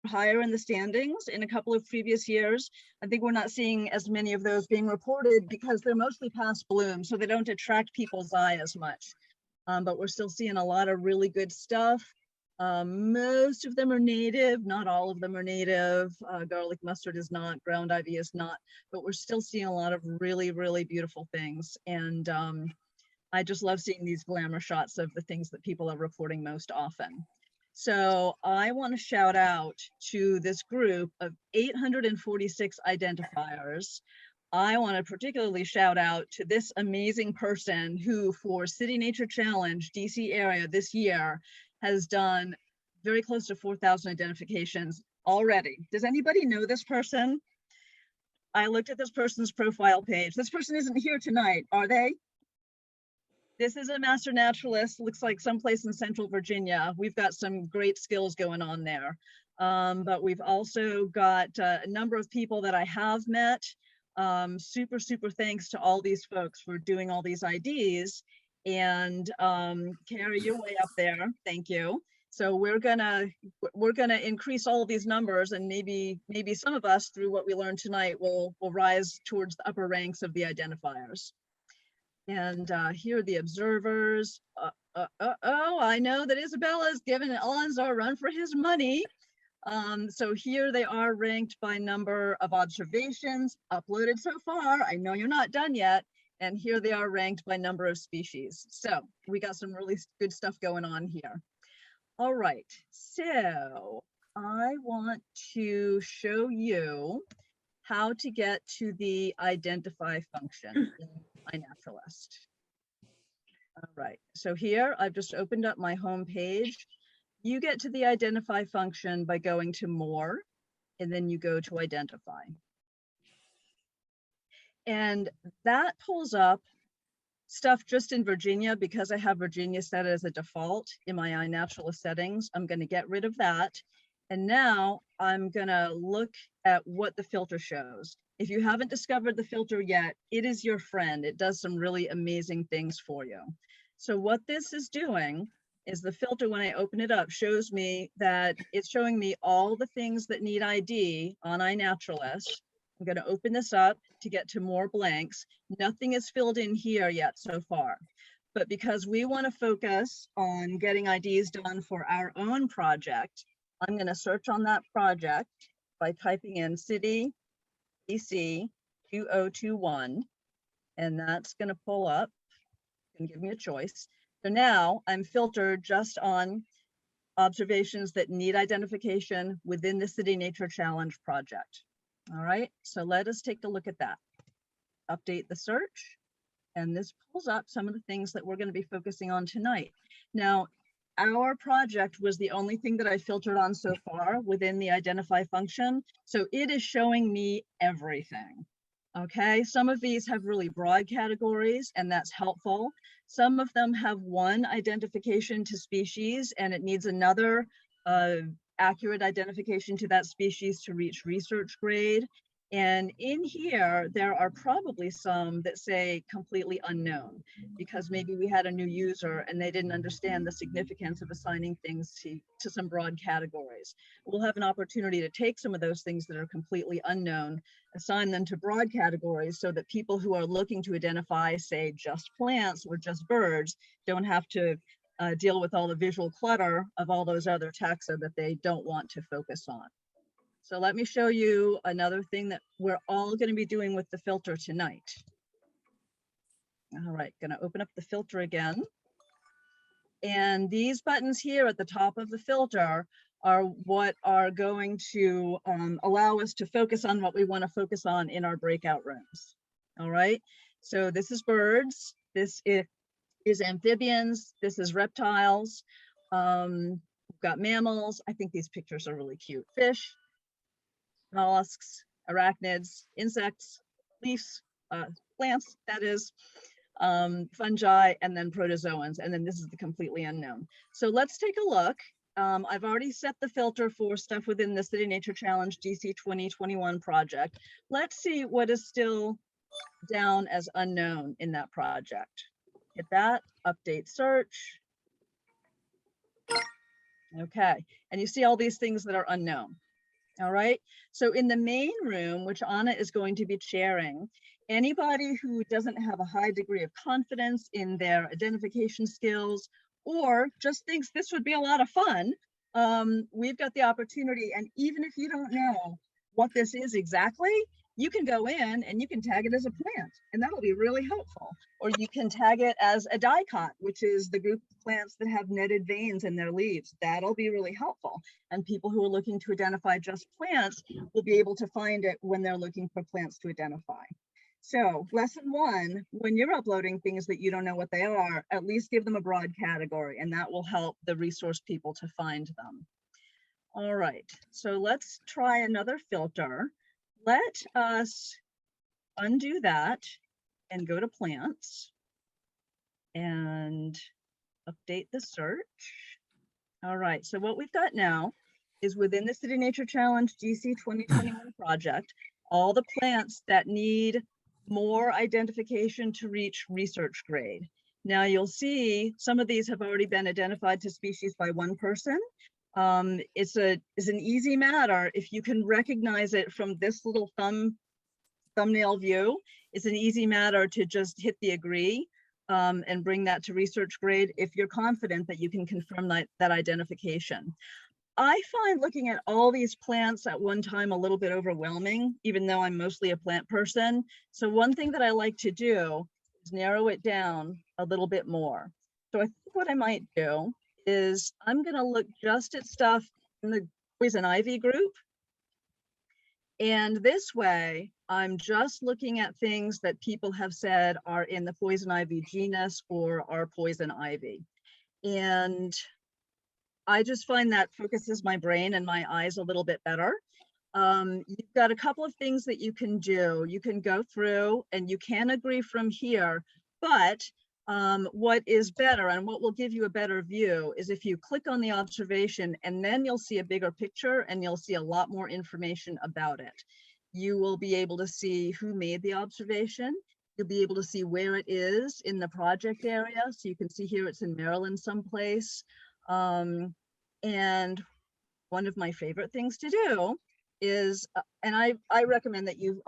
higher in the standings in a couple of previous years. I think we're not seeing as many of those being reported because they're mostly past bloom, so they don't attract people's eye as much. But we're still seeing a lot of really good stuff. Most of them are native, not all of them are native. Garlic mustard is not, ground ivy is not, but we're still seeing a lot of really, really beautiful things. And I just love seeing these glamour shots of the things that people are reporting most often. So I want to shout out to this group of 846 identifiers. I want to particularly shout out to this amazing person who, for City Nature Challenge DC area this year, has done very close to 4,000 identifications already. Does anybody know this person? I looked at this person's profile page. This person isn't here tonight, are they? This is a master naturalist, looks like someplace in Central Virginia. We've got some great skills going on there. But we've also got a number of people that I have met. Super thanks to all these folks for doing all these IDs. And Carrie, you're way up there, thank you. So we're gonna increase all of these numbers, and maybe some of us, through what we learned tonight, will rise towards the upper ranks of the identifiers. And here are the observers. Oh, I know that Isabella's giving Alonzo a run for his money. So here they are ranked by number of observations uploaded so far. I know you're not done yet. And here they are ranked by number of species. So we got some really good stuff going on here. All right, so I want to show you how to get to the identify function in iNaturalist. All right, so here I've just opened up my home page. You get to the identify function by going to more, and then you go to identify. And that pulls up stuff just in Virginia, because I have Virginia set as a default in my iNaturalist settings. I'm going to get rid of that. And now I'm going to look at what the filter shows. If you haven't discovered the filter yet, it is your friend. It does some really amazing things for you. So what this is doing is the filter, when I open it up, shows me that it's showing me all the things that need ID on iNaturalist. I'm going to open this up to get to more blanks. Nothing is filled in here yet so far. But because we want to focus on getting IDs done for our own project, I'm going to search on that project by typing in City DC 2021, and that's going to pull up and give me a choice. So now I'm filtered just on observations that need identification within the City Nature Challenge project. All right, so let us take a look at that. Update the search, and this pulls up some of the things that we're going to be focusing on tonight. Now, our project was the only thing that I filtered on so far within the identify function, so it is showing me everything. Okay, some of these have really broad categories, and that's helpful. Some of them have one identification to species, and it needs another accurate identification to that species to reach research grade. And in here, there are probably some that say completely unknown, because maybe we had a new user and they didn't understand the significance of assigning things to some broad categories. We'll have an opportunity to take some of those things that are completely unknown, assign them to broad categories, so that people who are looking to identify, say, just plants or just birds, don't have to deal with all the visual clutter of all those other taxa that they don't want to focus on. So let me show you another thing that we're all going to be doing with the filter tonight. All right, going to open up the filter again. And these buttons here at the top of the filter are what are going to allow us to focus on what we want to focus on in our breakout rooms. All right, so this is birds, this is amphibians, this is reptiles, we've got mammals. I think these pictures are really cute. Fish, mollusks, arachnids, insects, leaves, plants, that is, fungi, and then protozoans, and then this is the completely unknown. So let's take a look. I've already set the filter for stuff within the City Nature Challenge DC 2021 project. Let's see what is still down as unknown in that project. Hit that, update search. Okay, and you see all these things that are unknown. All right. So in the main room, which Anna is going to be chairing, anybody who doesn't have a high degree of confidence in their identification skills or just thinks this would be a lot of fun, we've got the opportunity. And even if you don't know what this is exactly, you can go in and you can tag it as a plant, and that'll be really helpful. Or you can tag it as a dicot, which is the group of plants that have netted veins in their leaves. That'll be really helpful. And people who are looking to identify just plants will be able to find it when they're looking for plants to identify. So lesson one, when you're uploading things that you don't know what they are, at least give them a broad category, and that will help the resource people to find them. All right, so let's try another filter. Let us undo that and go to plants and update the search. All right, so what we've got now is within the City Nature Challenge GC 2021 project, all the plants that need more identification to reach research grade. Now you'll see some of these have already been identified to species by one person. It's an easy matter. If you can recognize it from this little thumbnail view, it's an easy matter to just hit the agree and bring that to research grade if you're confident that you can confirm that identification. I find looking at all these plants at one time a little bit overwhelming, even though I'm mostly a plant person. So one thing that I like to do is narrow it down a little bit more. So I think what I might do is I'm going to look just at stuff in the poison ivy group. And this way, I'm just looking at things that people have said are in the poison ivy genus or are poison ivy. And I just find that focuses my brain and my eyes a little bit better. You've got a couple of things that you can do. You can go through and you can agree from here, but what is better and what will give you a better view is if you click on the observation, and then you'll see a bigger picture and you'll see a lot more information about it. You will be able to see who made the observation. You'll be able to see where it is in the project area. So you can see here it's in Maryland someplace. And one of my favorite things to do is, and I recommend that you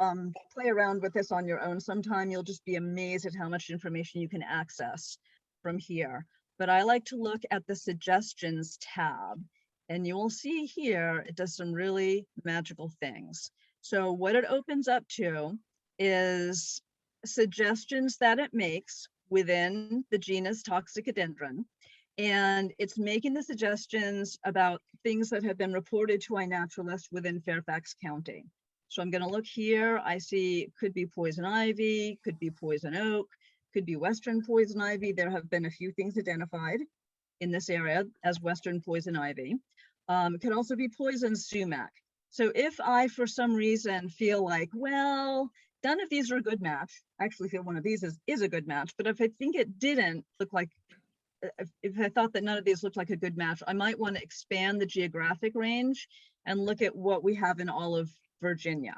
play around with this on your own sometime. You'll just be amazed at how much information you can access from here. But I like to look at the suggestions tab, and you will see here, it does some really magical things. So what it opens up to is suggestions that it makes within the genus Toxicodendron. And it's making the suggestions about things that have been reported to iNaturalist within Fairfax County. So I'm going to look here. I see could be poison ivy, could be poison oak, could be western poison ivy. There have been a few things identified in this area as western poison ivy. It could also be poison sumac. So if I, for some reason, feel like, well, none of these are a good match, I actually feel one of these is a good match, but if I think it didn't look like, if I thought that none of these looked like a good match, I might want to expand the geographic range and look at what we have in all of Virginia.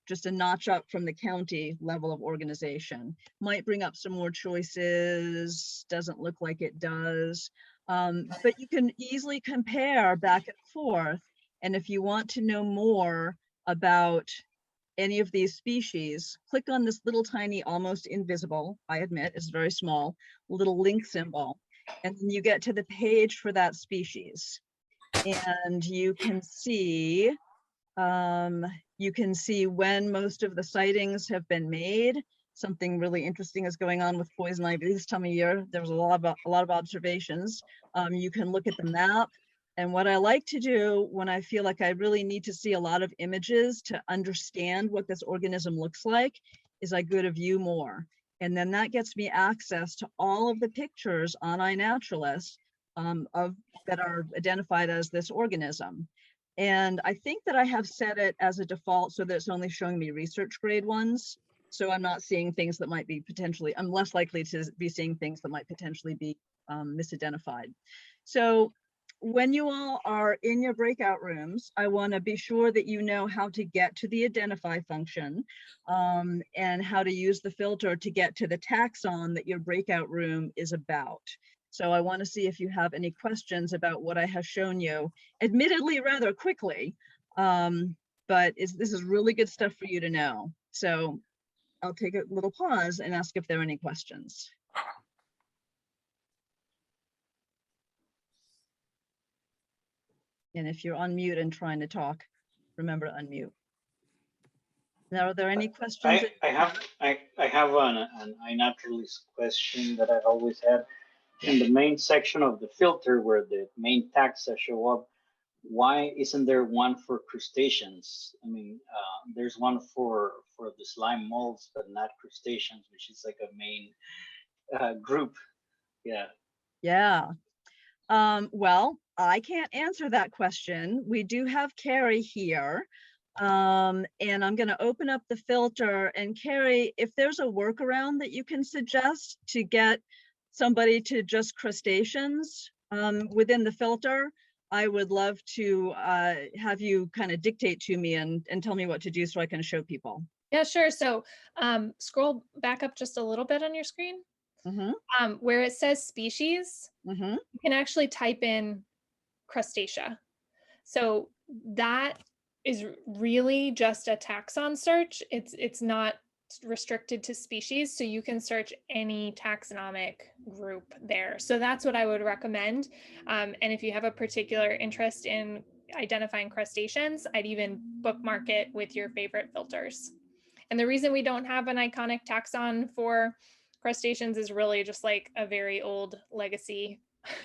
Just a notch up from the county level of organization. Might bring up some more choices, doesn't look like it does. But you can easily compare back and forth. And if you want to know more about any of these species, click on this little tiny, almost invisible, I admit it's very small, little link symbol. And then you get to the page for that species. And you can see when most of the sightings have been made. Something really interesting is going on with poison ivy this time of year. There's a lot of observations. You can look at the map. And what I like to do when I feel like I really need to see a lot of images to understand what this organism looks like is I go to view more. And then that gets me access to all of the pictures on iNaturalist that are identified as this organism. And I think that I have set it as a default so that it's only showing me research grade ones. So I'm not seeing things that might be potentially, I'm less likely to be seeing things that might potentially be misidentified. So when you all are in your breakout rooms, I want to be sure that you know how to get to the identify function and how to use the filter to get to the taxon that your breakout room is about. So I want to see if you have any questions about what I have shown you, admittedly rather quickly, But this is really good stuff for you to know. So I'll take a little pause and ask if there are any questions. And if you're on mute and trying to talk, remember to unmute. Now, are there any questions? I have a naturalist question that I've always had. In the main section of the filter where the main taxa show up, why isn't there one for crustaceans? I mean, there's one for the slime molds, but not crustaceans, which is like a main group. Yeah. Yeah. Well, I can't answer that question. We do have Carrie here. And I'm going to open up the filter. And Carrie, if there's a workaround that you can suggest to get somebody to just crustaceans within the filter, I would love to have you kind of dictate to me and tell me what to do so I can show people. Yeah, sure. So scroll back up just a little bit on your screen. Mm-hmm. Where it says species, Mm-hmm. you can actually type in crustacea. So that is really just a taxon search. It's not restricted to species, so you can search any taxonomic group there. So that's what I would recommend. And if you have a particular interest in identifying crustaceans, I'd even bookmark it with your favorite filters. And the reason we don't have an iconic taxon for crustaceans is really just like a very old legacy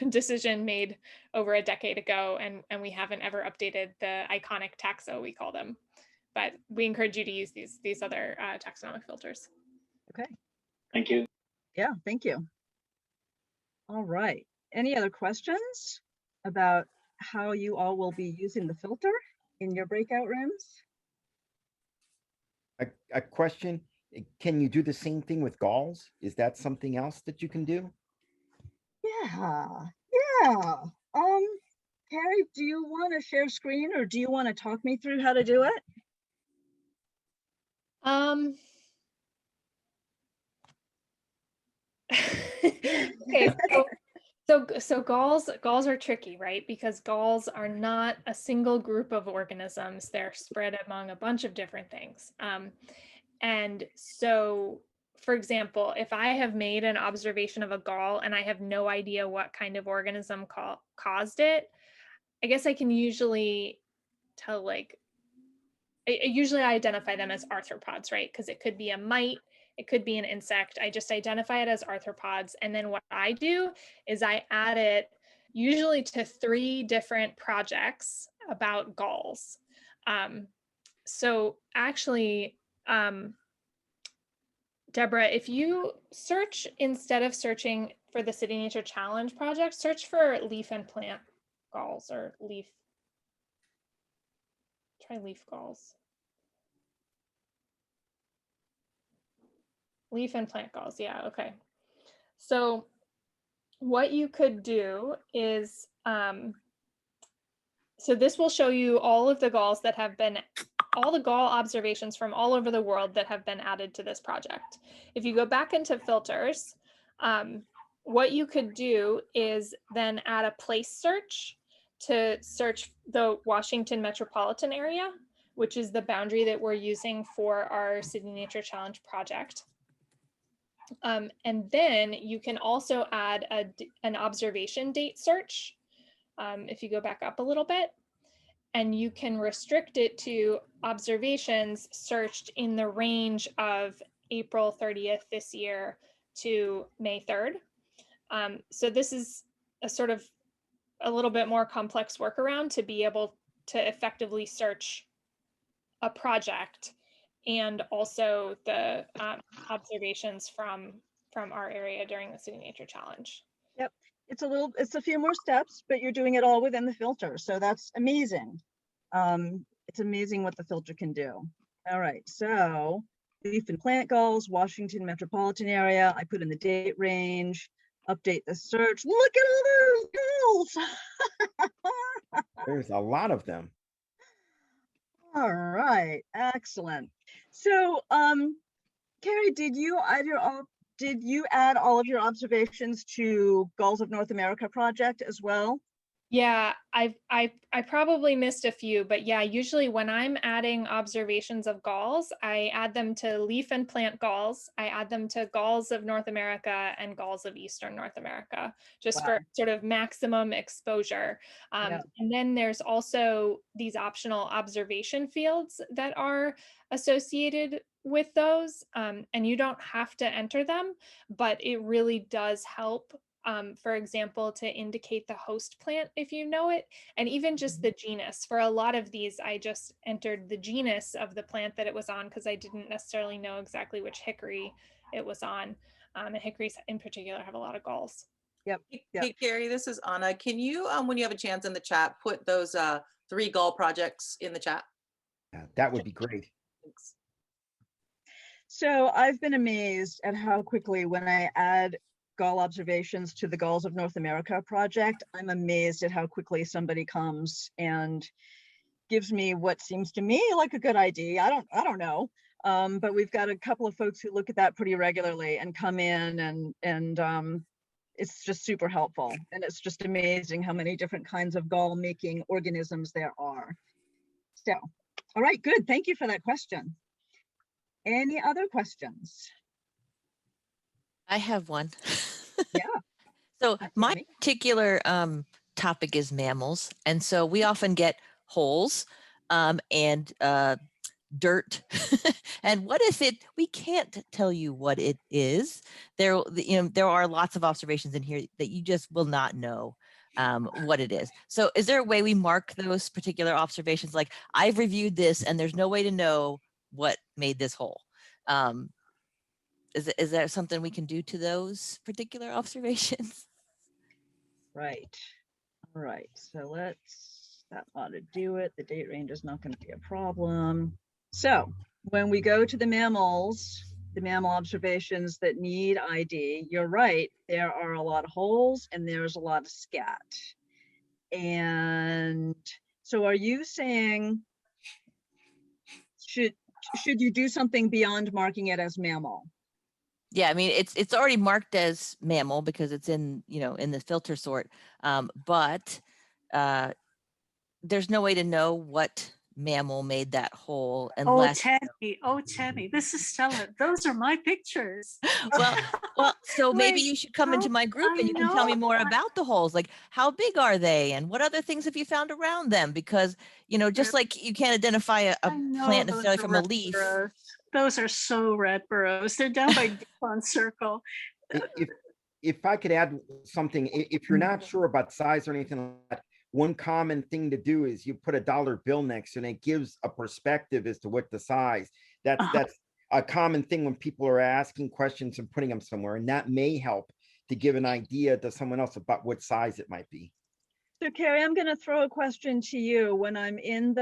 decision made over a decade ago, and we haven't ever updated the iconic taxa, we call them. But we encourage you to use these other taxonomic filters. Okay. Thank you. Yeah, thank you. All right. Any other questions about how you all will be using the filter in your breakout rooms? A question, can you do the same thing with galls? Is that something else that you can do? Yeah. Carrie, do you want to share screen or do you want to talk me through how to do it? Okay, so galls are tricky, right? Because galls are not a single group of organisms. They're spread among a bunch of different things. And so, for example, if I have made an observation of a gall and I have no idea what kind of organism caused it, I guess I can usually tell, like, I usually identify them as arthropods, right? Because it could be a mite, it could be an insect. I just identify it as arthropods. And then what I do is I add it usually to 3 different projects about galls. So actually, Deborah, if you search, instead of searching for the City Nature Challenge project, search for leaf and plant galls, or try leaf galls. Leaf and plant galls, yeah, okay. So what you could do is, so this will show you all of the galls that have been, all the gall observations from all over the world that have been added to this project. If you go back into filters, what you could do is then add a place search to search the Washington metropolitan area, which is the boundary that we're using for our City Nature Challenge project. And then you can also add an observation date search. If you go back up a little bit, and you can restrict it to observations searched in the range of April 30th this year to May 3rd. So this is a sort of a little bit more complex workaround to be able to effectively search a project and also the observations from our area during the City Nature Challenge. Yep, it's a few more steps, but you're doing it all within the filter. So that's amazing. It's amazing what the filter can do. All right, so leaf and plant galls, Washington metropolitan area. I put in the date range, update the search. Look at all those galls. There's a lot of them. All right, excellent. So, Carrie, did you add all of your observations to Gulls of North America project as well? Yeah, I probably missed a few, but yeah, usually when I'm adding observations of galls, I add them to leaf and plant galls. I add them to galls of North America and galls of Eastern North America, just Wow. for sort of maximum exposure. Yeah. And then there's also these optional observation fields that are associated with those. And you don't have to enter them, but it really does help, for example, to indicate the host plant if you know it, and even just the genus. For a lot of these, I just entered the genus of the plant that it was on because I didn't necessarily know exactly which hickory it was on. And hickories in particular have a lot of galls. Yep. Yep. Hey, Carrie, this is Anna. Can you, when you have a chance in the chat, put those 3 gall projects in the chat? Yeah, that would be great. Thanks. So I've been amazed at how quickly when I add gall observations to the Galls of North America project, I'm amazed at how quickly somebody comes and gives me what seems to me like a good idea. I don't know. But we've got a couple of folks who look at that pretty regularly and come in and it's just super helpful. And it's just amazing how many different kinds of gall making organisms there are. So, all right, good. Thank you for that question. Any other questions? I have one. Yeah. So my Tammy? particular topic is mammals. And so we often get holes and dirt. And what if we can't tell you what it is? There are lots of observations in here that you just will not know what it is. So is there a way we mark those particular observations? Like, I've reviewed this and there's no way to know what made this hole. Is there something we can do to those particular observations? Right. All right. So that ought to do it. The date range is not going to be a problem. So when we go to the mammals, the mammal observations that need ID, you're right. There are a lot of holes and there's a lot of scat. And so are you saying, should you do something beyond marking it as mammal? Yeah, I mean, it's already marked as mammal because it's in the filter sort, but there's no way to know what mammal made that hole unless. Oh, Tammy, this is Stella. Those are my pictures. well, so maybe Wait, you should come into my group I and you can tell me know. more about the holes. Like, how big are they and what other things have you found around them? Because just like you can't identify a I know plant those necessarily are from a red leaf. burrows. Those are so red burrows. They're down by DuPont Circle. If I could add something, if you're not sure about size or anything like that, one common thing to do is you put a dollar bill next and it gives a perspective as to what the size. That's a common thing when people are asking questions and putting them somewhere, and that may help to give an idea to someone else about what size it might be. So Carrie, I'm going to throw a question to you. When I'm in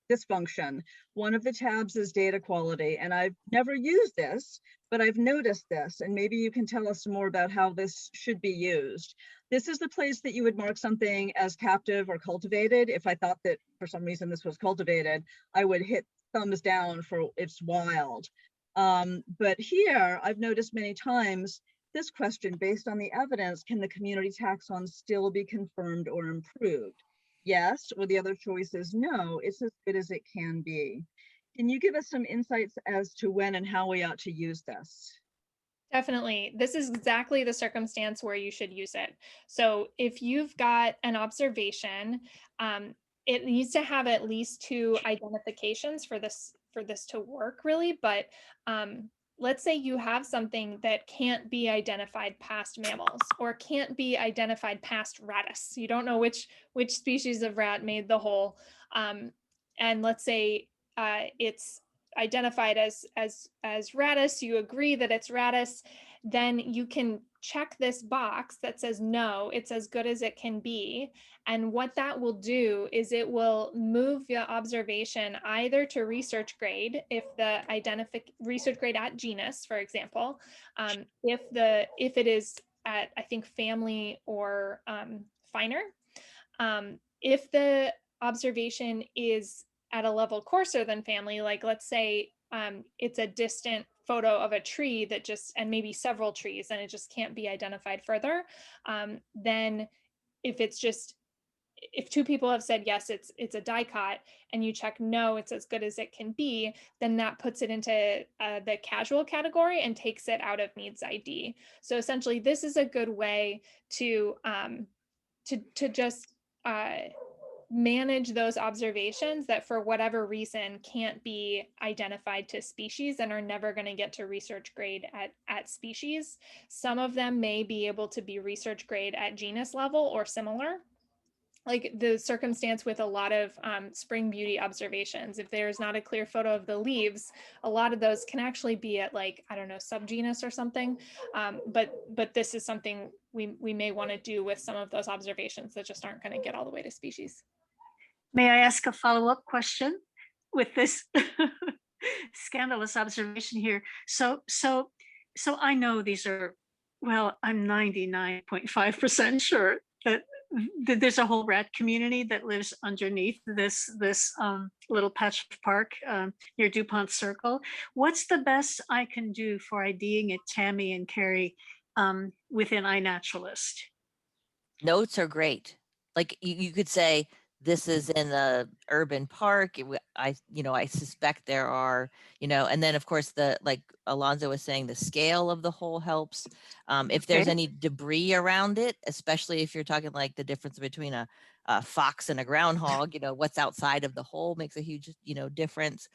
this function, one of the tabs is data quality, and I've never used this, but I've noticed this, and maybe you can tell us more about how this should be used. This is the place that you would mark something as captive or cultivated. If I thought that for some reason this was cultivated, I would hit thumbs down for it's wild. But here, I've noticed many times this question, based on the evidence, can the community taxon still be confirmed or improved? Yes, or the other choice is no, it's as good as it can be. Can you give us some insights as to when and how we ought to use this? Definitely. This is exactly the circumstance where you should use it. So if you've got an observation, it needs to have at least 2 identifications for this to work, really. But let's say you have something that can't be identified past mammals or can't be identified past ratus. You don't know which species of rat made the hole. And let's say it's identified as ratus, you agree that it's ratus, then you can check this box that says no, it's as good as it can be. And what that will do is it will move the observation either to research grade, if the research grade at genus, for example, if it is at, I think, family or finer. If the observation is at a level coarser than family, like let's say it's a distant photo of a tree and maybe several trees, and it just can't be identified further, then if it's just, if two people have said, yes, it's a dicot, and you check, no, it's as good as it can be, then that puts it into the casual category and takes it out of needs ID. So essentially, this is a good way to just manage those observations that for whatever reason can't be identified to species and are never going to get to research grade at species. Some of them may be able to be research grade at genus level or similar, like the circumstance with a lot of spring beauty observations. If there's not a clear photo of the leaves, a lot of those can actually be at, like, I don't know, subgenus or something. But this is something we may want to do with some of those observations that just aren't going to get all the way to species. May I ask a follow-up question with this scandalous observation here? So I know these are, well, I'm 99.5% sure that there's a whole rat community that lives underneath this little patch of park near DuPont Circle. What's the best I can do for IDing it, Tammy and Carrie, within iNaturalist? Notes are great. Like you could say, this is in a urban park. I suspect there are, and then of course like Alonzo was saying, the scale of the hole helps. If there's Okay. any debris around it, especially if you're talking like the difference between a fox and a groundhog, what's outside of the hole makes a huge, difference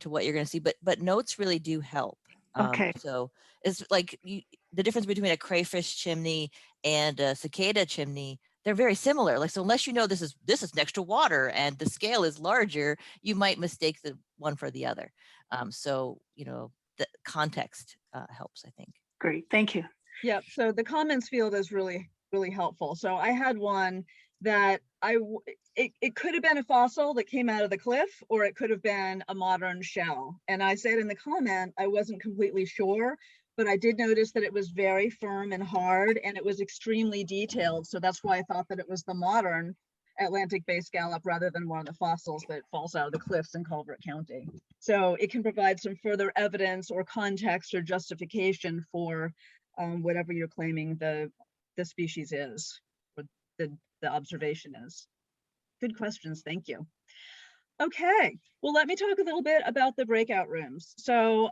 to what you're going to see. But notes really do help. Okay. So it's like the difference between a crayfish chimney and a cicada chimney, they're very similar. Like, so unless you know this is next to water and the scale is larger, you might mistake the one for the other. So the context helps, I think. Great, thank you. Yep. So the comments field is really, really helpful. So I had one that it could have been a fossil that came out of the cliff, or it could have been a modern shell. And I said in the comment, I wasn't completely sure, but I did notice that it was very firm and hard, and it was extremely detailed. So that's why I thought that it was the modern Atlantic-based scallop rather than one of the fossils that falls out of the cliffs in Culver County. So it can provide some further evidence or context or justification for whatever you're claiming the species is, or the observation is. Good questions, thank you. Okay, well, let me talk a little bit about the breakout rooms. So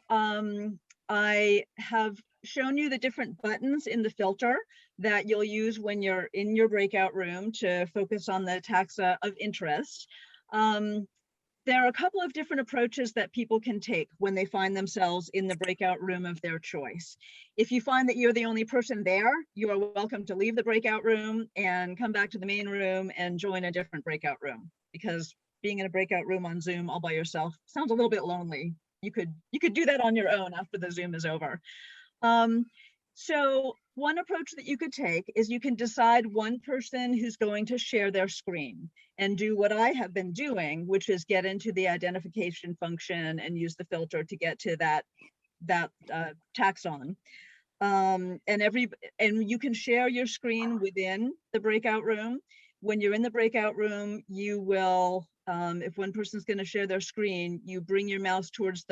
I have shown you the different buttons in the filter that you'll use when you're in your breakout room to focus on the taxa of interest. There are a couple of different approaches that people can take when they find themselves in the breakout room of their choice. If you find that you're the only person there, you are welcome to leave the breakout room and come back to the main room and join a different breakout room, because being in a breakout room on Zoom all by yourself sounds a little bit lonely. You could do that on your own after the Zoom is over. So one approach that you could take is you can decide one person who's going to share their screen and do what I have been doing, which is get into the identification function and use the filter to get to that taxon. And you can share your screen within the breakout room. When you're in the breakout room, you will, if one person's going to share their screen, you bring your mouse towards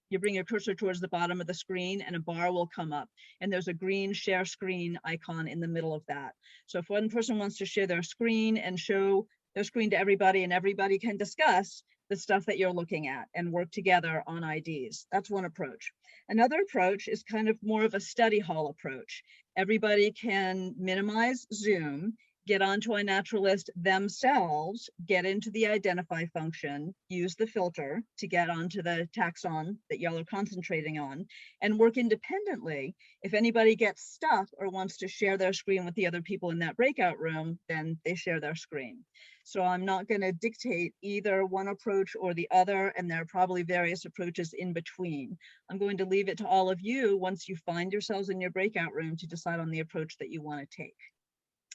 you bring your cursor towards the bottom of the screen and a bar will come up, and there's a green share screen icon in the middle of that. So if one person wants to share their screen and show their screen to everybody, and everybody can discuss the stuff that you're looking at and work together on IDs, that's one approach. Another approach is kind of more of a study hall approach. Everybody can minimize Zoom, get onto iNaturalist themselves, get into the identify function, use the filter to get onto the taxon that y'all are concentrating on, and work independently. If anybody gets stuck or wants to share their screen with the other people in that breakout room, then they share their screen. So I'm not going to dictate either one approach or the other, and there are probably various approaches in between. I'm going to leave it to all of you once you find yourselves in your breakout room to decide on the approach that you want to take.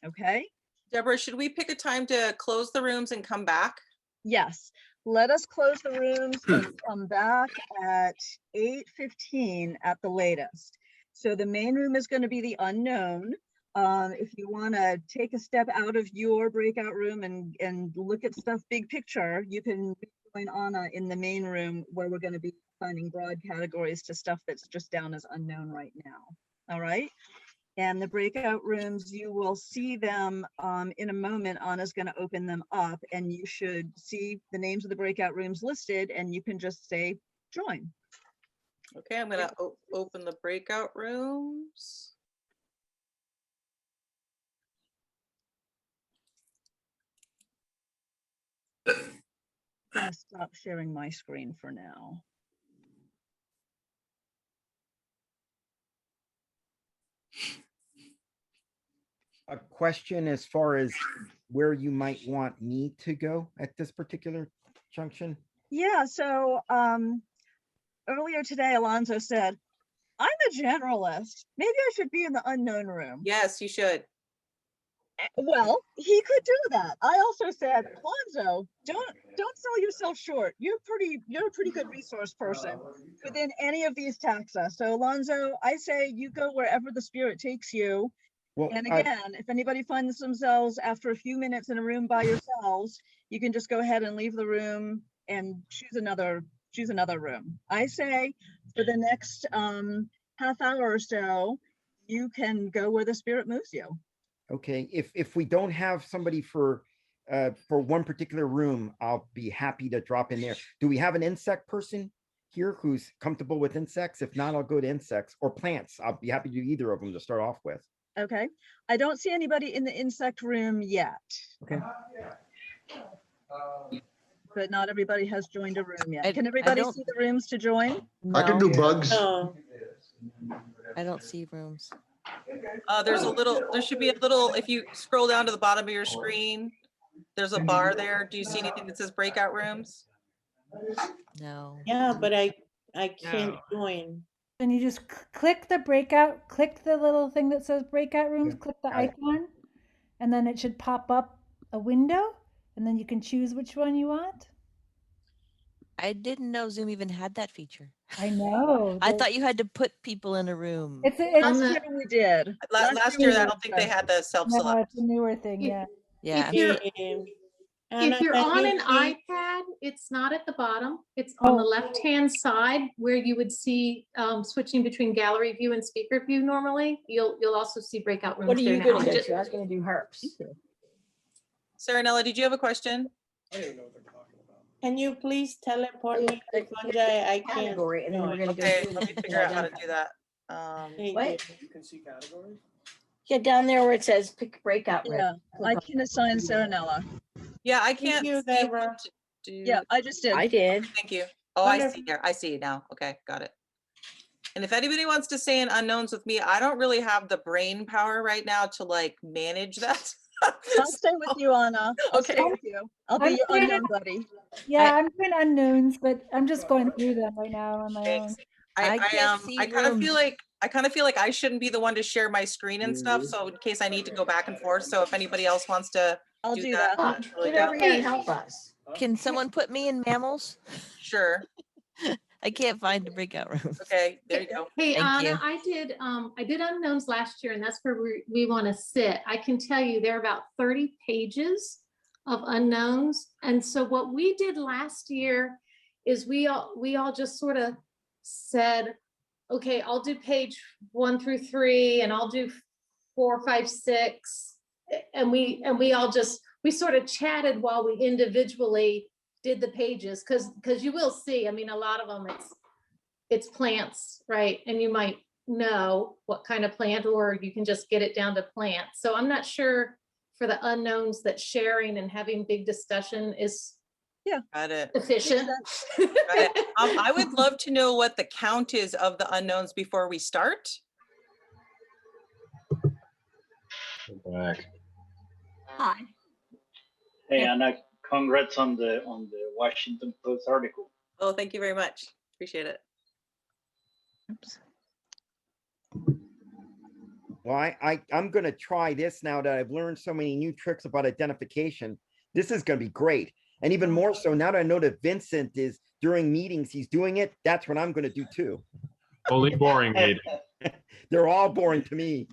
Okay? Deborah, should we pick a time to close the rooms and come back? Yes, let us close the rooms and come back at 8:15 at the latest. So the main room is going to be the unknown. If you want to take a step out of your breakout room and look at stuff big picture, you can join Anna in the main room, where we're going to be finding broad categories to stuff that's just down as unknown right now. All right. And the breakout rooms, you will see them in a moment. Anna's going to open them up, and you should see the names of the breakout rooms listed, and you can just say join. Okay, I'm gonna open the breakout rooms. I'm going to stop sharing my screen for now. A question as far as where you might want me to go at this particular junction? Yeah, so earlier today, Alonzo said, I'm a generalist. Maybe I should be in the unknown room. Yes, you should. Well, he could do that. I also said, Alonzo, don't sell yourself short. You're a pretty good resource person within any of these taxa. So Alonzo, I say you go wherever the spirit takes you. Well, And again, if anybody finds themselves after a few minutes in a room by yourselves, you can just go ahead and leave the room and choose another room. I say for the next half hour or so, you can go where the spirit moves you. okay, if we don't have somebody for one particular room, I'll be happy to drop in there. Do we have an insect person here who's comfortable with insects? If not, I'll go to insects or plants. I'll be happy to do either of them to start off with. Okay, I don't see anybody in the insect room yet. Okay. But not everybody has joined a room yet. I Can everybody don't- see the rooms to join? I can do No, bugs. Oh, I don't see rooms. There should be a little, if you scroll down to the bottom of your screen, there's a bar there. Do you see anything that says breakout rooms? No. yeah, but I can't join. Then you just click the breakout, click the little thing that says breakout rooms, Yeah, click the got it. icon, and then it should pop up a window, and then you can choose which one you want. I didn't know Zoom even had that feature. I know. I thought you had to put people in a room. it's Last a, year we did. Last year, I don't think they had the no, self-select. it's a newer thing. If- Yeah. Yeah. If you're, Anna, if you're can on you an please- iPad, it's not at the bottom. It's on the Oh. left-hand side where you would see switching between gallery view and speaker view normally. You'll also see breakout rooms. What are there you now. gonna Just- do? I was gonna do herps. Saranella, did you have a question? Can you please teleport me to fungi? I can't. Category, and then we're gonna go. Okay, through let me and figure out how to identify. do that. Thank What? you. You can see categories? Yeah, down there where it says pick breakout room. Yeah, I can assign Saranella. Yeah, I Thank can't you, see Deborah. what to do. Yeah, I just did. I did. Thank you. Oh, I see Wonderful. here. I see now. Okay, got it. And if anybody wants to stay in unknowns with me, I don't really have the brain power right now to like manage that. I'll stay with you, Anna. I'll stay Okay. with you. I'll be I'm your doing unknown buddy. Yeah, I'm doing unknowns, but I'm just going through them right now on my own. Thanks. I can't see I kind of feel rooms. like I shouldn't be the one to share my screen and stuff. So in case I need to go back and forth. So if anybody else wants to I'll do do that, that. that's really Get over good. here and help us. Can someone put me in mammals? Sure. I can't find the breakout rooms. Okay, there you go. Hey, Thank Anna, you. I did unknowns last year, and that's where we want to sit. I can tell you there are about 30 pages of unknowns. And so what we did last year is we all just sort of said, okay, I'll do page 1 through 3, and I'll do 4, 5, 6. And we all just, we sort of chatted while we individually did the pages, because you will see, I mean, a lot of them it's plants, right? And you might know what kind of plant, or you can just get it down to plants. So I'm not sure for the unknowns that sharing and having big discussion is Got it. efficient. Got it. I would love to know what the count is of the unknowns before we start. Back. Hi. Hey, Anna, congrats on the Washington Post article. Oh, thank you very much. Appreciate it. Oops. Well, I'm going to try this now that I've learned so many new tricks about identification. This is going to be great. And even more so now that I know that Vincent is during meetings, he's doing it. That's what I'm going to do too. Only boring, Aid. They're all boring to me.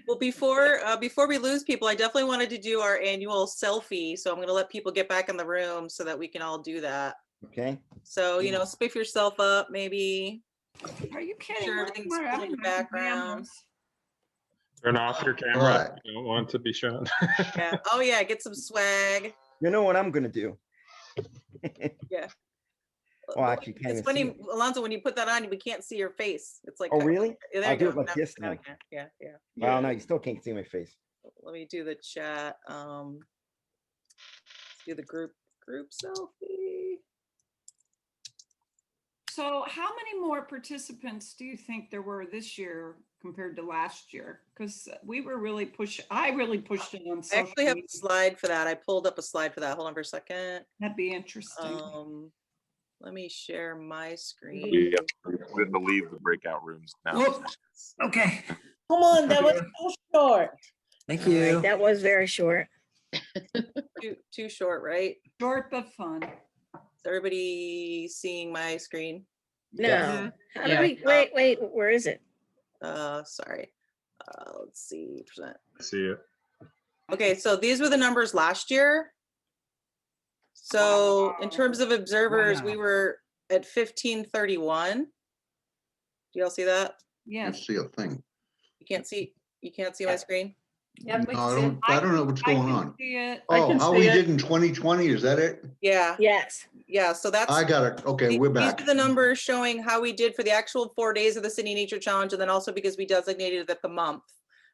Well, before we lose people, I definitely wanted to do our annual selfie. So I'm going to let people get back in the room so that we can all do that. Okay. So, spiff yourself up, maybe. Are you kidding? Sure, Where everything's am I? cool I'm in the in my background. Turn off your camera. You don't want to be shown. Yeah. Oh yeah, get some swag. You know what I'm gonna do? Yeah. Oh, actually, can't It's even funny, see it. Alonso, when you put that on, we can't see your face. It's like, Oh, really? there I'll you do go. it like Now- this now we then. can. Yeah, yeah. Well, no, you still can't see my face. Let me do the chat. Let's do the group selfie. So how many more participants do you think there were this year compared to last year? Because we were really I really pushed it on I social actually have media. a slide for that. I pulled up a slide for that. Hold on for a second. That'd be interesting. Let me share my screen. We have to leave the breakout rooms now. Whoops. Okay. Come on, that was too short. Thank you. That was very short. Too short, right? Short but fun. Is everybody seeing my screen? No. How do we, wait, where is it? Sorry. Let's see. Present. I see it. Okay, so these were the numbers last year. So in terms of observers, we were at 1531. Do y'all see that? Yeah. Can't see a thing. You can't see my screen? Yep, No, I don't know what's going on. see it. Oh, how we did in 2020, is that it? Yeah. Yes. Yeah, so that's I got it. Okay, we're back. These are the numbers showing how we did for the actual 4 days of the City Nature Challenge, and then also because we designated it the month.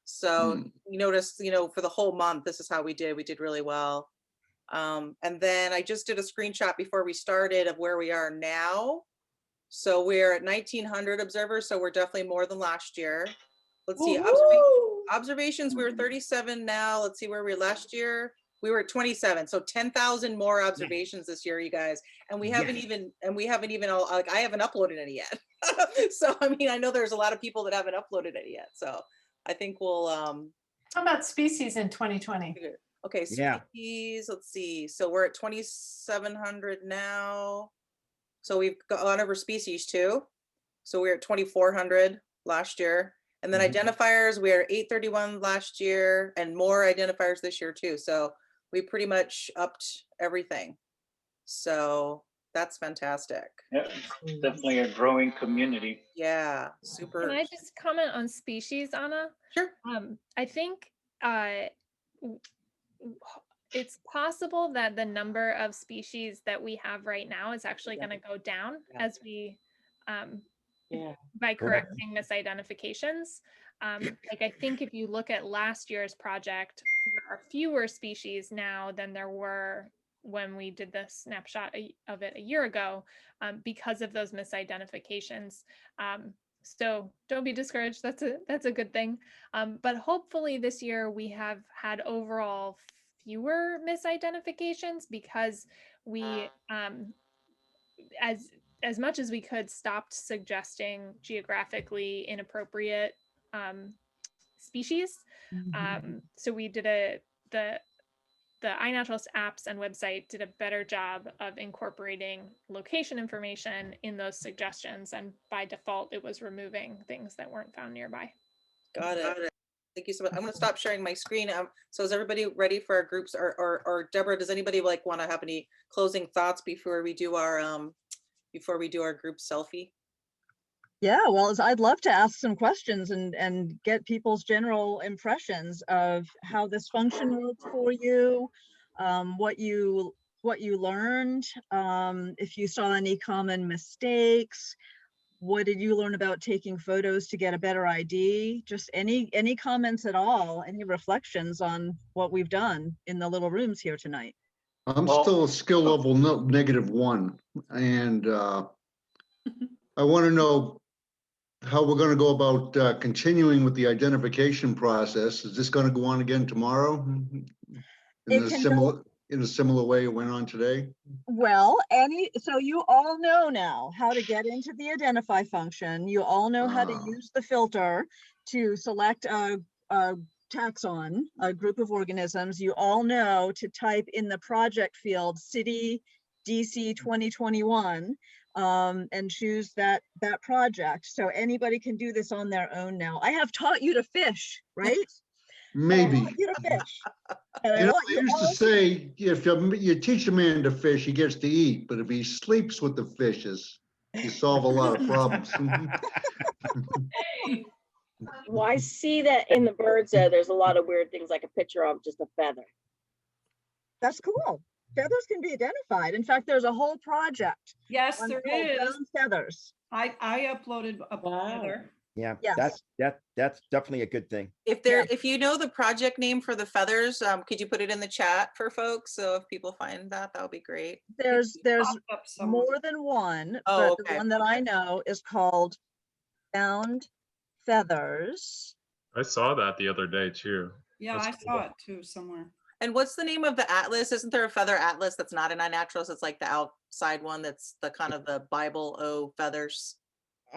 So you notice, for the whole month, this is how we did. We did really well. And then I just did a screenshot before we started of where we are now. So we're at 1900 observers, so we're definitely more than last year. Let's see, observations, we were 37 now. Let's see where we were last year. We were at 27, so 10,000 more observations this year, you guys. And we haven't even, all, like, I haven't uploaded any yet. So, I mean, I know there's a lot of people that haven't uploaded it yet. So I think we'll, How about species in 2020? okay, species, let's see. So we're at 2,700 now. So we've gone over species too. So we're at 2,400 last year. And then identifiers, we are 831 last year and more identifiers this year too. So we pretty much upped everything. So that's fantastic. Yeah, it's definitely a growing community. Yeah, super. Can I just comment on species, Anna? Sure. I think it's possible that the number of species that we have right now is actually going to go down as we by correcting misidentifications. Like I think if you look at last year's project, there are fewer species now than there were when we did the snapshot of it a year ago, because of those misidentifications. So don't be discouraged. That's a good thing. But hopefully this year we have had overall fewer misidentifications because we, as much as we could, stopped suggesting geographically inappropriate species. So we did the iNaturalist apps and website did a better job of incorporating location information in those suggestions, and by default it was removing things that weren't found nearby. Got it. Thank you so much. I'm going to stop sharing my screen. So is everybody ready for our groups, or Deborah, does anybody want to have any closing thoughts before we do our group selfie? Yeah, well, I'd love to ask some questions and get people's general impressions of how this function worked for you, what you learned, if you saw any common mistakes, what did you learn about taking photos to get a better ID? Just any comments at all, any reflections on what we've done in the little rooms here tonight? I'm still a skill level -1, and I want to know how we're going to go about continuing with the identification process. Is this going to go on again tomorrow in a similar way it went on today? Well, so you all know now how to get into the identify function. You all know how to use the filter to select a taxon, a group of organisms. You all know to type in the project field City DC 2021 and choose that project. So anybody can do this on their own now. I have taught you to fish, right? Maybe. You to fish. They used to say, if you teach a man to fish, he gets to eat, but if he sleeps with the fishes, You solve a lot of problems. Well, I see that in the birds, there's a lot of weird things like a picture of just a feather. That's cool. Feathers can be identified. In fact, there's a whole project. Yes, one there called is. Brown Feathers. I uploaded a feather. Yeah, Yes. that's definitely a good thing. If you know the project name for the feathers, could you put it in the chat for folks? So if people find that, that would be great. There's popped up somewhere. more than one, Oh, but okay. the one that I know is called Found Feathers. I saw that the other day too. Yeah, That's I saw it too somewhere. And what's the name of the atlas? Isn't there a feather atlas that's not an iNaturalist? It's like the outside one that's the kind of the Bible o feathers.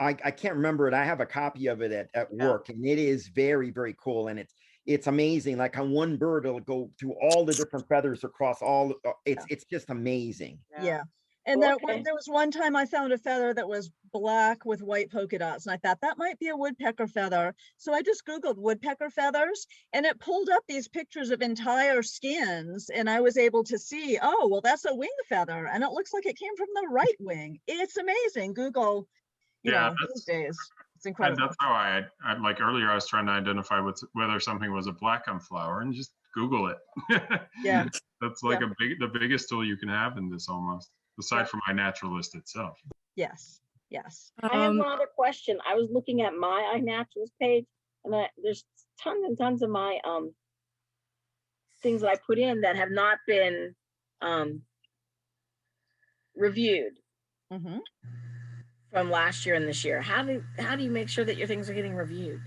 I can't remember it. I have a copy of it at work, and it is very, very cool. And it's amazing. Like on one bird, it'll go through all the different feathers across all. It's just amazing. Yeah. And there was one time I found a feather that was black with white polka dots. And I thought that might be a woodpecker feather. So I just Googled woodpecker feathers and it pulled up these pictures of entire skins. And I was able to see, oh, well, that's a wing feather. And it looks like it came from the right wing. It's amazing. Google, you know, these days. It's incredible. And that's how I like earlier, I was trying to identify whether something was a black gum flower and just Google it. Yeah. That's like the biggest tool you can have in this almost, aside from iNaturalist itself. Yes. Yes. I have one other question. I was looking at my iNaturalist page, and there's tons and tons of my things that I put in that have not been reviewed from last year and this year. How do you make sure that your things are getting reviewed?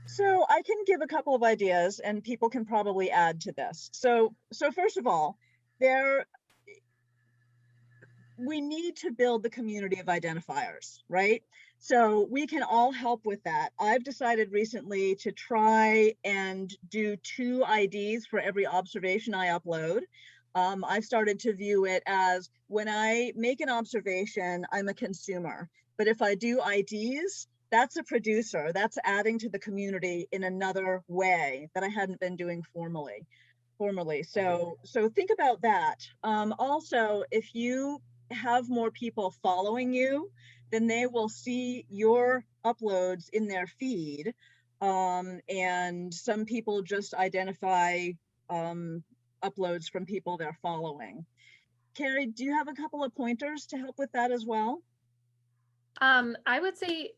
So I can give a couple of ideas and people can probably add to this. So first of all, we need to build the community of identifiers, right? So we can all help with that. I've decided recently to try and do 2 IDs for every observation I upload. I've started to view it as when I make an observation, I'm a consumer. But if I do IDs, that's a producer. That's adding to the community in another way that I hadn't been doing formally. So think about that. Also, if you have more people following you, then they will see your uploads in their feed. And some people just identify uploads from people they're following. Carrie, do you have a couple of pointers to help with that as well? I would say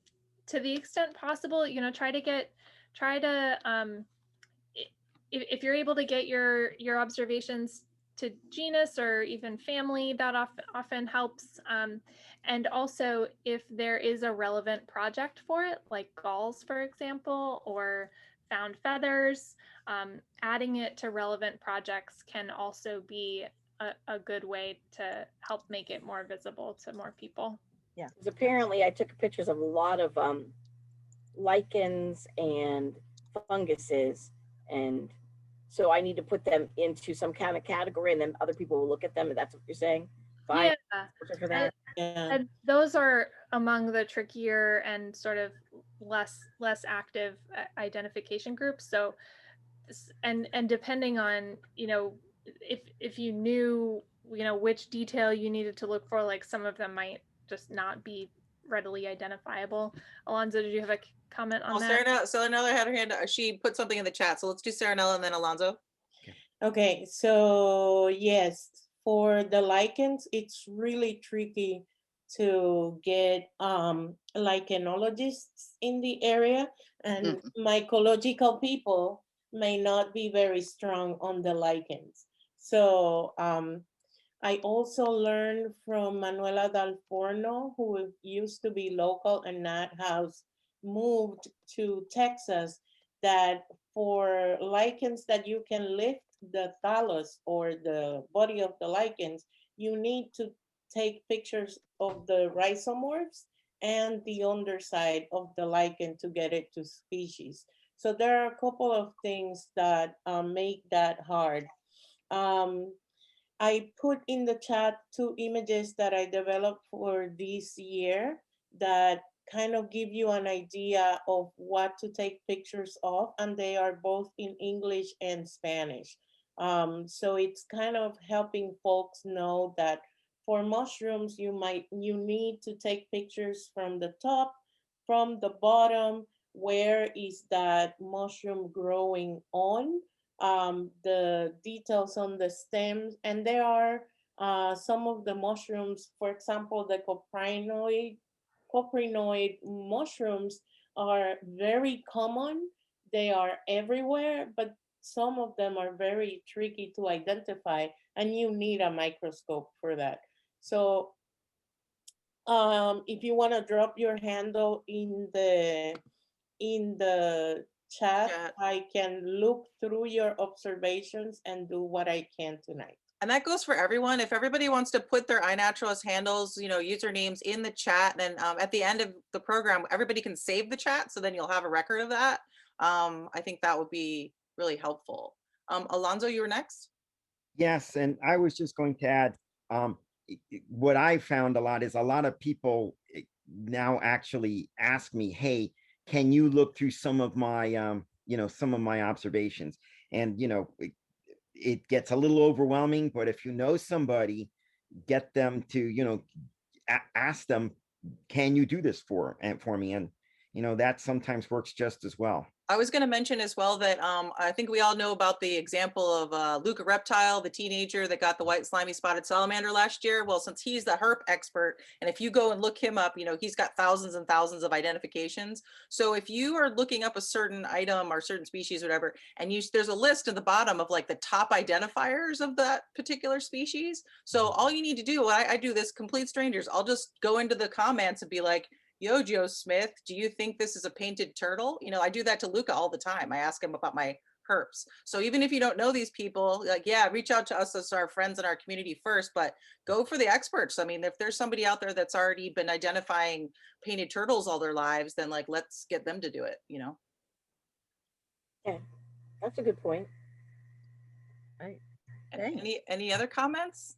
to the extent possible, you know, try to if you're able to get your observations to genus or even family, that often helps. And also if there is a relevant project for it, like galls, for example, or found feathers, adding it to relevant projects can also be a good way to help make it more visible to more people. Yeah. Because apparently I took pictures of a lot of lichens and funguses, and so I need to put them into some kind of category, and then other people will look at them, and that's what you're saying? Fine. Yeah. For that. And those are among the trickier and sort of less active identification groups. So, and depending on, you know, if you knew, you know, which detail you needed to look for, like some of them might just not be readily identifiable. Alonzo, did you have a comment on that? Serenella had her hand. She put something in the chat. So let's do Serenella and then Alonzo. Okay, so yes, for the lichens, it's really tricky to get lichenologists in the area, and mycological people may not be very strong on the lichens. So I also learned from Manuela Dal Forno, who used to be local and Nat House moved to Texas, that for lichens that you can lift the thallus or the body of the lichens, you need to take pictures of the rhizomorphs and the underside of the lichen to get it to species. So there are a couple of things that make that hard. I put in the chat 2 images that I developed for this year that kind of give you an idea of what to take pictures of, and they are both in English and Spanish. So it's kind of helping folks know that for mushrooms, you need to take pictures from the top, from the bottom, where is that mushroom growing on, the details on the stems. And there are some of the mushrooms, for example, the coprinoid mushrooms are very common. They are everywhere, but some of them are very tricky to identify, and you need a microscope for that. So if you want to drop your handle in the chat, I can look through your observations and do what I can tonight. And that goes for everyone. If everybody wants to put their iNaturalist handles, usernames in the chat, then at the end of the program, everybody can save the chat. So then you'll have a record of that. I think that would be really helpful. Alonso, you were next. Yes, and I was just going to add, what I found a lot is a lot of people now actually ask me, hey, can you look through some of my, some of my observations? And, it gets a little overwhelming, but if you know somebody, get them to, ask them, can you do this for me? And, that sometimes works just as well. I was going to mention as well that I think we all know about the example of Luca Reptile, the teenager that got the white slimy spotted salamander last year. Well, since he's the herp expert, and if you go and look him up, he's got thousands and thousands of identifications. So if you are looking up a certain item or certain species, whatever, and there's a list at the bottom of like the top identifiers of that particular species. So all you need to do, I do this, complete strangers, I'll just go into the comments and be like, yo, Joe Smith, do you think this is a painted turtle? I do that to Luca all the time. I ask him about my herps. So even if you don't know these people, like, yeah, reach out to us as our friends in our community first, but go for the experts. I mean, if there's somebody out there that's already been identifying painted turtles all their lives, then like, let's get them to do it, Yeah, that's a good point. Right. Any other comments?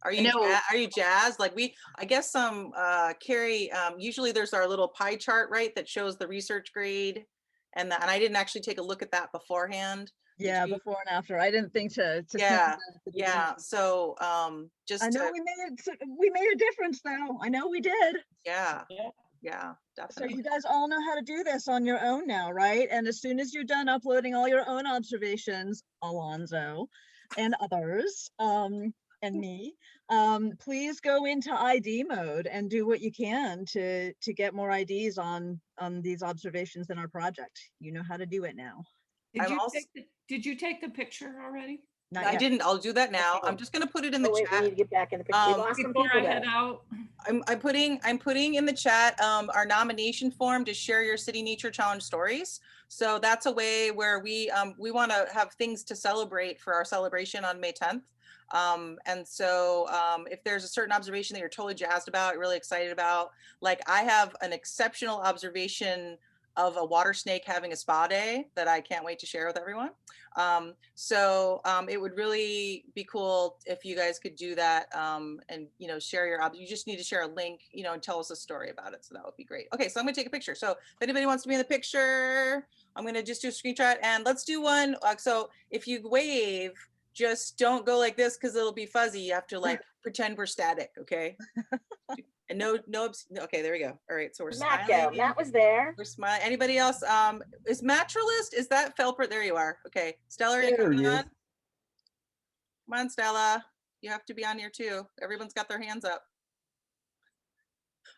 Are you jazzed? Like I guess Carrie, usually there's our little pie chart, right? That shows the research grade and I didn't actually take a look at that beforehand. Yeah, before and after. I didn't think to yeah. So just I know we made a difference though. I know we did. Yeah, definitely. So you guys all know how to do this on your own now, right? And as soon as you're done uploading all your own observations, Alonso and others, and me, please go into ID mode and do what you can to get more IDs on these observations in our project. You know how to do it now. Did you take the picture already? I didn't. I'll do that now. I'm just going to put it in the chat. We need to get back in the picture. We lost some people head out. I'm putting in the chat our nomination form to share your City Nature Challenge stories. So that's a way where we want to have things to celebrate for our celebration on May 10th. And so if there's a certain observation that you're totally jazzed about, really excited about, like I have an exceptional observation of a water snake having a spa day that I can't wait to share with everyone. So it would really be cool if you guys could do that and, share your, you just need to share a link, and tell us a story about it. So that would be great. Okay, so I'm gonna take a picture. So if anybody wants to be in the picture, I'm gonna just do a screenshot and let's do one. So if you wave, just don't go like this because it'll be fuzzy. You have to like pretend we're static, okay? And no, okay, there we go. All right, so we're smiling. Matt was there. We're smiling. Anybody else? Is Naturalist? Is that Felpert? There you are. Okay, Stella, are you coming on? Come on, Stella. You have to be on here too. Everyone's got their hands up.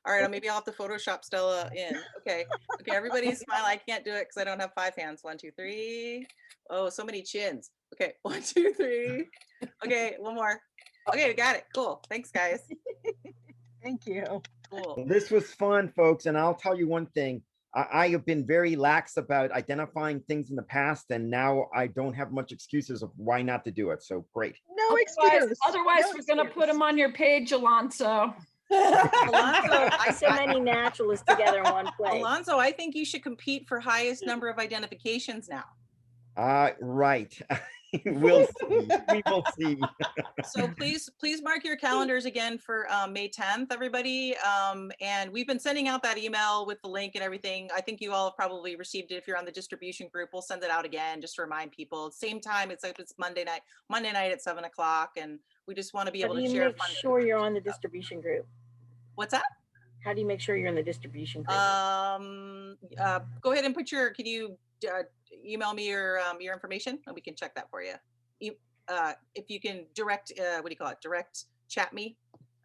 All right, maybe I'll have to Photoshop Stella in. Okay, everybody smile. I can't do it because I don't have 5 hands. 1, 2, 3. Oh, so many chins. Okay, 1, 2, 3. Okay, one more. Okay, we got it. Cool. Thanks, guys. Thank you. Cool. Well, this was fun, folks. And I'll tell you one thing. I have been very lax about identifying things in the past, and now I don't have much excuses of why not to do it. So great. No excuse. Otherwise, we're going to put them on your page, Alonso. Alonso, so many naturalists together in one place. Alonso, I think you should compete for highest number of identifications now. Right. We'll see. We will see. So please mark your calendars again for May 10th, everybody. And we've been sending out that email with the link and everything. I think you all have probably received it. If you're on the distribution group, we'll send it out again just to remind people. Same time, it's Monday night at 7 o'clock. And we just want to be How able do to you share make fun. sure you're on the distribution group? What's that? How do you make sure you're in the distribution group? Go ahead and put your, can you email me your information and we can check that for you. If you can direct, what do you call it? Direct chat me,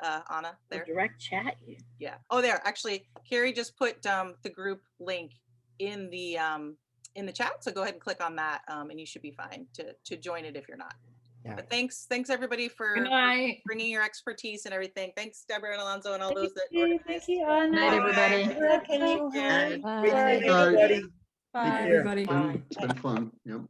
Anna, there. Direct chat you? Yeah. Oh, there. Actually, Carrie just put the group link in the chat. So go ahead and click on that and you should be fine to join it if you're not. Yeah. But thanks everybody for bringing your expertise and everything. Thanks, Deborah and Alonso and all those that organized. Thank you, Anna. Night, everybody. Can you hang? Bye. Bye. Bye, everybody. It's been fun. Yep.